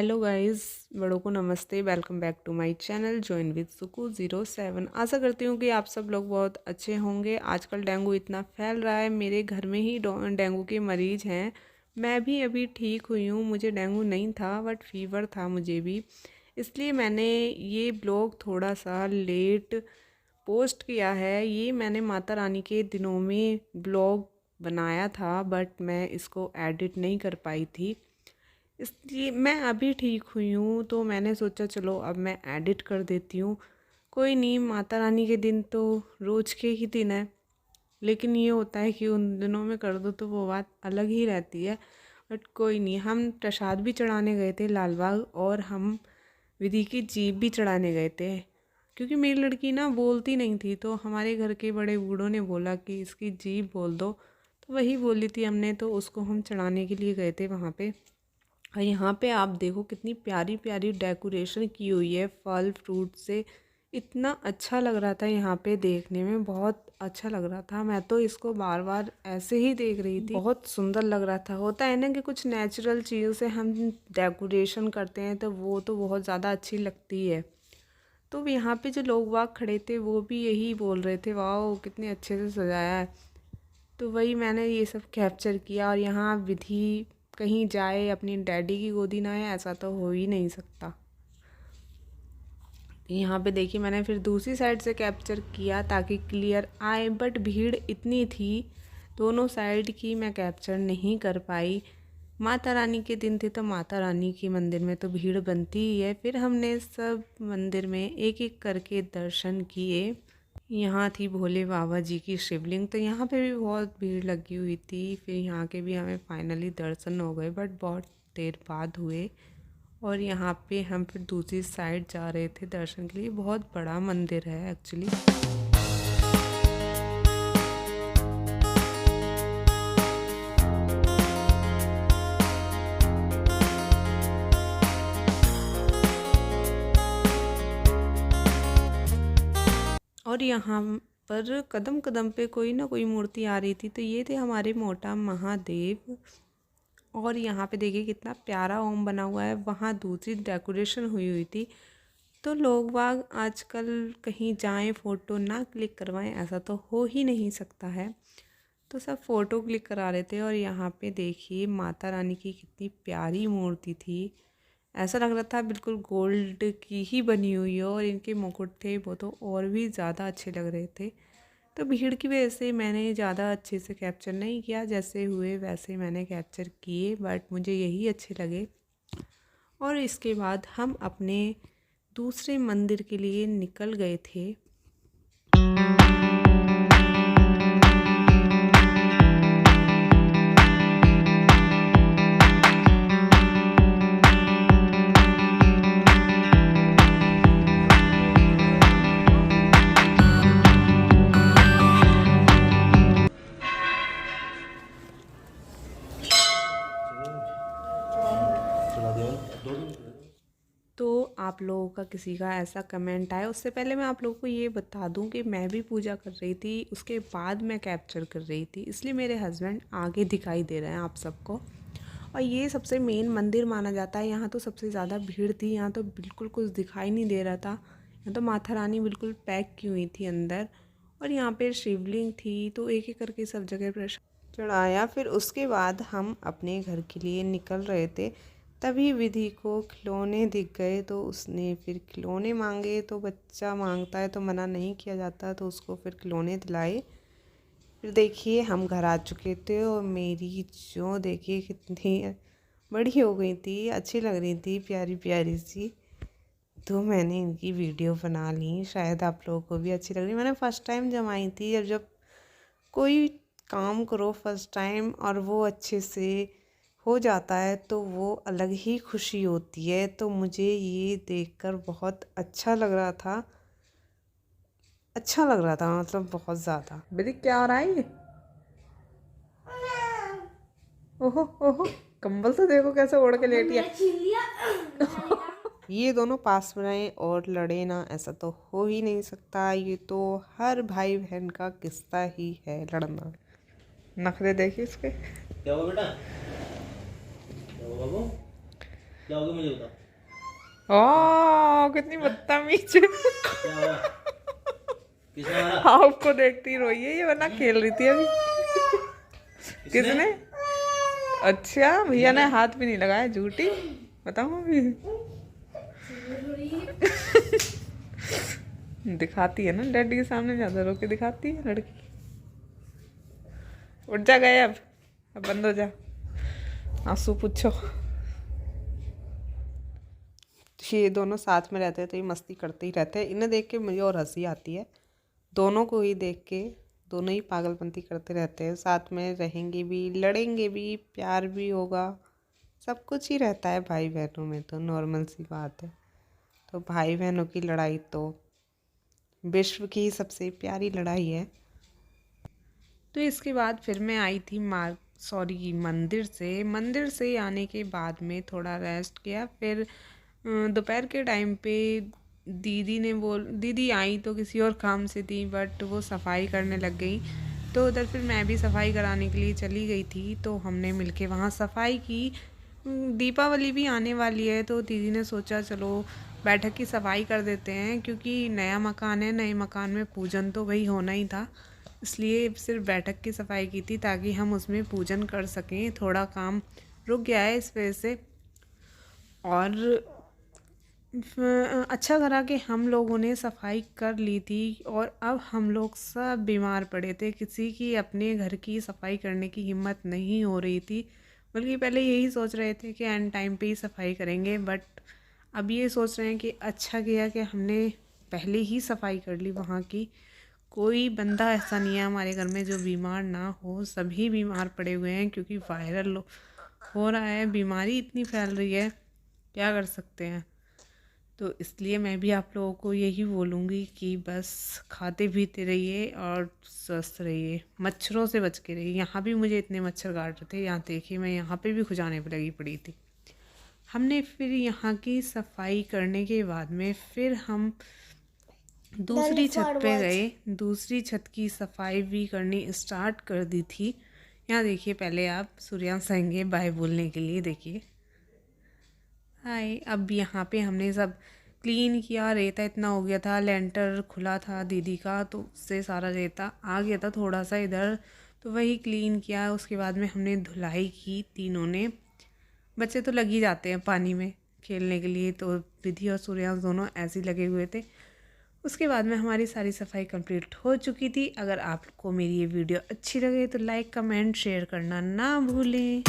Hello guys, बड़ों को नमस्ते। Welcome back to my channel join with Suku 07। आशा करती हूँ कि आप सब लोग बहुत अच्छे होंगे। आजकल डेंगू इतना फैल रहा है, मेरे घर में ही डेंगू के मरीज़ हैं। मैं भी अभी ठीक हुई हूँ, मुझे डेंगू नहीं था बट फीवर था मुझे भी। इसलिए मैंने ये ब्लॉग थोड़ा सा लेट पोस्ट किया है। ये मैंने माता रानी के दिनों में ब्लॉग बनाया था बट मैं इसको एडिट नहीं कर पाई थी, इसलिए मैं अभी ठीक हुई हूँ तो मैंने सोचा चलो अब मैं एडिट कर देती हूँ। कोई नहीं, माता रानी के दिन तो रोज़ के ही दिन है, लेकिन ये होता है कि उन दिनों में कर दो तो वो बात अलग ही रहती है। बट कोई नहीं, हम प्रसाद भी चढ़ाने गए थे लाल बाग और हम विधि की जीभ भी चढ़ाने गए थे, क्योंकि मेरी लड़की ना बोलती नहीं थी तो हमारे घर के बड़े बूढ़ों ने बोला कि इसकी जीभ बोल दो, तो वही बोली थी हमने, तो उसको हम चढ़ाने के लिए गए थे वहाँ पे। और यहाँ पे आप देखो कितनी प्यारी प्यारी डेकोरेशन की हुई है फल फ्रूट से। इतना अच्छा लग रहा था यहाँ पे देखने में, बहुत अच्छा लग रहा था। मैं तो इसको बार बार ऐसे ही देख रही थी, बहुत सुंदर लग रहा था। होता है ना कि कुछ नेचुरल चीज़ों से हम डेकोरेशन करते हैं तो वो तो बहुत ज़्यादा अच्छी लगती है। तो यहाँ पे जो लोग वाग खड़े थे वो भी यही बोल रहे थे, वाह कितने अच्छे से सजाया है। तो वही मैंने ये सब कैप्चर किया। और यहाँ विधि कहीं जाए अपनी डैडी की गोदी ना आए, ऐसा तो हो ही नहीं सकता। यहाँ पे देखिए मैंने फिर दूसरी साइड से कैप्चर किया ताकि क्लियर आए, बट भीड़ इतनी थी दोनों साइड की मैं कैप्चर नहीं कर पाई। माता रानी के दिन थे तो माता रानी के मंदिर में तो भीड़ बनती ही है। फिर हमने सब मंदिर में एक एक करके दर्शन किए। यहाँ थी भोले बाबा जी की शिवलिंग, तो यहाँ पे भी बहुत भीड़ लगी हुई थी। फिर यहाँ के भी हमें फाइनली दर्शन हो गए बट बहुत देर बाद हुए। और यहाँ पे हम फिर दूसरी साइड जा रहे थे दर्शन के लिए। बहुत बड़ा मंदिर है एक्चुअली। और यहाँ पर कदम कदम पे कोई ना कोई मूर्ति आ रही थी, तो ये थे हमारे मोटा महादेव। और यहाँ पे देखिए कितना प्यारा ओम बना हुआ है, वहाँ दूसरी डेकोरेशन हुई हुई थी। तो लोग बाग आजकल कहीं जाएं फ़ोटो ना क्लिक करवाएं, ऐसा तो हो ही नहीं सकता है। तो सब फ़ोटो क्लिक करा रहे थे। और यहाँ पे देखिए माता रानी की कितनी प्यारी मूर्ति थी, ऐसा लग रहा था बिल्कुल गोल्ड की ही बनी हुई हो। और इनके मुकुट थे वो तो और भी ज़्यादा अच्छे लग रहे थे। तो भीड़ की वजह से मैंने ज़्यादा अच्छे से कैप्चर नहीं किया, जैसे हुए वैसे मैंने कैप्चर किए, बट मुझे यही अच्छे लगे। और इसके बाद हम अपने दूसरे मंदिर के लिए निकल गए थे। तो आप लोगों का किसी का ऐसा कमेंट आया, उससे पहले मैं आप लोगों को ये बता दूं कि मैं भी पूजा कर रही थी, उसके बाद मैं कैप्चर कर रही थी, इसलिए मेरे हस्बैंड आगे दिखाई दे रहे हैं आप सबको। और ये सबसे मेन मंदिर माना जाता है। यहाँ तो सबसे ज़्यादा भीड़ थी, यहाँ तो बिल्कुल कुछ दिखाई नहीं दे रहा था। यहाँ तो माता रानी बिल्कुल पैक की हुई थी अंदर। और यहाँ पे शिवलिंग थी, तो एक एक करके सब जगह प्रसाद चढ़ाया। फिर उसके बाद हम अपने घर के लिए निकल रहे थे, तभी विधि को खिलौने दिख गए, तो उसने फिर खिलौने मांगे। तो बच्चा मांगता है तो मना नहीं किया जाता, तो उसको फिर खिलौने दिलाए। फिर देखिए हम घर आ चुके थे और मेरी जो देखिए कितनी बड़ी हो गई थी, अच्छी लग रही थी, प्यारी प्यारी सी। तो मैंने इनकी वीडियो बना ली, शायद आप लोगों को भी अच्छी लग रही। मैंने फ़र्स्ट टाइम जमाई थी। अब जब कोई काम करो फर्स्ट टाइम और वो अच्छे से हो जाता है तो वो अलग ही खुशी होती है। तो मुझे ये देखकर बहुत अच्छा लग रहा था, मतलब बहुत ज़्यादा। बेटी क्या हो रहा है ये? ओहो ओहो, कंबल तो देखो कैसे ओढ़ के लेटी है। ये दोनों पास में रहे और लड़े ना, ऐसा तो हो ही नहीं सकता। ये तो हर भाई बहन का किस्सा ही है, लड़ना। नखरे देखिए इसके। क्या हुआ बेटा? क्या हुआ बाबू? जाओगे मुझे बताओ। कितनी बदतमीज है। क्या हुआ? किसने मारा? आपको देखती रोई है ये, वरना खेल रही थी अभी। किसने? अच्छा, भैया ने हाथ भी नहीं लगाया, झूठी बताऊं अभी। दिखाती है ना डैडी के सामने, ज्यादा रो के दिखाती है लड़की। उठ जा गए अब बंद हो जा। आंसू पूछो। ये दोनों साथ में रहते हैं तो ये मस्ती करते ही रहते हैं। इन्हें देख के मुझे और हंसी आती है, दोनों को ही देख के। दोनों ही पागलपंती करते रहते हैं, साथ में रहेंगे भी, लड़ेंगे भी, प्यार भी होगा, सब कुछ ही रहता है भाई बहनों में, तो नॉर्मल सी बात है। तो भाई बहनों की लड़ाई तो विश्व की सबसे प्यारी लड़ाई है। तो इसके बाद फिर मैं आई थी मंदिर से आने के बाद में थोड़ा रेस्ट किया। फिर दोपहर के टाइम पे दीदी आई तो किसी और काम से थी, बट वो सफाई करने लग गई। तो उधर फिर मैं भी सफाई कराने के लिए चली गई थी, तो हमने मिलके वहाँ सफाई की। दीपावली भी आने वाली है तो दीदी ने सोचा चलो बैठक की सफाई कर देते हैं, क्योंकि नया मकान है, नए मकान में पूजन तो वही होना ही था, इसलिए सिर्फ बैठक की सफाई की थी ताकि हम उसमें पूजन कर सकें। थोड़ा काम रुक गया है इस वजह से। और अच्छा करा कि हम लोगों ने सफाई कर ली थी। और अब हम लोग सब बीमार पड़े थे, किसी की अपने घर की सफाई करने की हिम्मत नहीं हो रही थी, बल्कि पहले यही सोच रहे थे कि एंड टाइम पे ही सफाई करेंगे, बट अब ये सोच रहे हैं कि अच्छा किया कि हमने पहले ही सफाई कर ली वहाँ की। कोई बंदा ऐसा नहीं है हमारे घर में जो बीमार ना हो, सभी बीमार पड़े हुए हैं, क्योंकि वायरल हो रहा है, बीमारी इतनी फैल रही है, क्या कर सकते हैं। तो इसलिए मैं भी आप लोगों को यही बोलूँगी कि बस खाते पीते रहिए और स्वस्थ रहिए, मच्छरों से बच के रहिए। यहाँ भी मुझे इतने मच्छर काट रहे थे, यहाँ देखिए मैं यहाँ पे भी खुजाने पे लगी पड़ी थी। हमने फिर यहाँ की सफाई करने के बाद में फिर हम दूसरी छत पे गए, दूसरी छत की सफाई भी करनी स्टार्ट कर दी थी। यहाँ देखिए, पहले आप सूर्यांश आएंगे बाय बोलने के लिए, देखिए हाय। अब यहाँ पे हमने सब क्लीन किया, रेता इतना हो गया था, लेंटर खुला था दीदी का तो उससे सारा रेता आ गया था थोड़ा सा इधर, तो वही क्लीन किया। उसके बाद में हमने धुलाई की तीनों ने। बच्चे तो लग ही जाते हैं पानी में खेलने के लिए, तो विधि और सूर्यांश दोनों ऐसे ही लगे हुए थे। उसके बाद में हमारी सारी सफाई कंप्लीट हो चुकी थी। अगर आपको मेरी ये वीडियो अच्छी लगे तो लाइक कमेंट शेयर करना ना भूलें।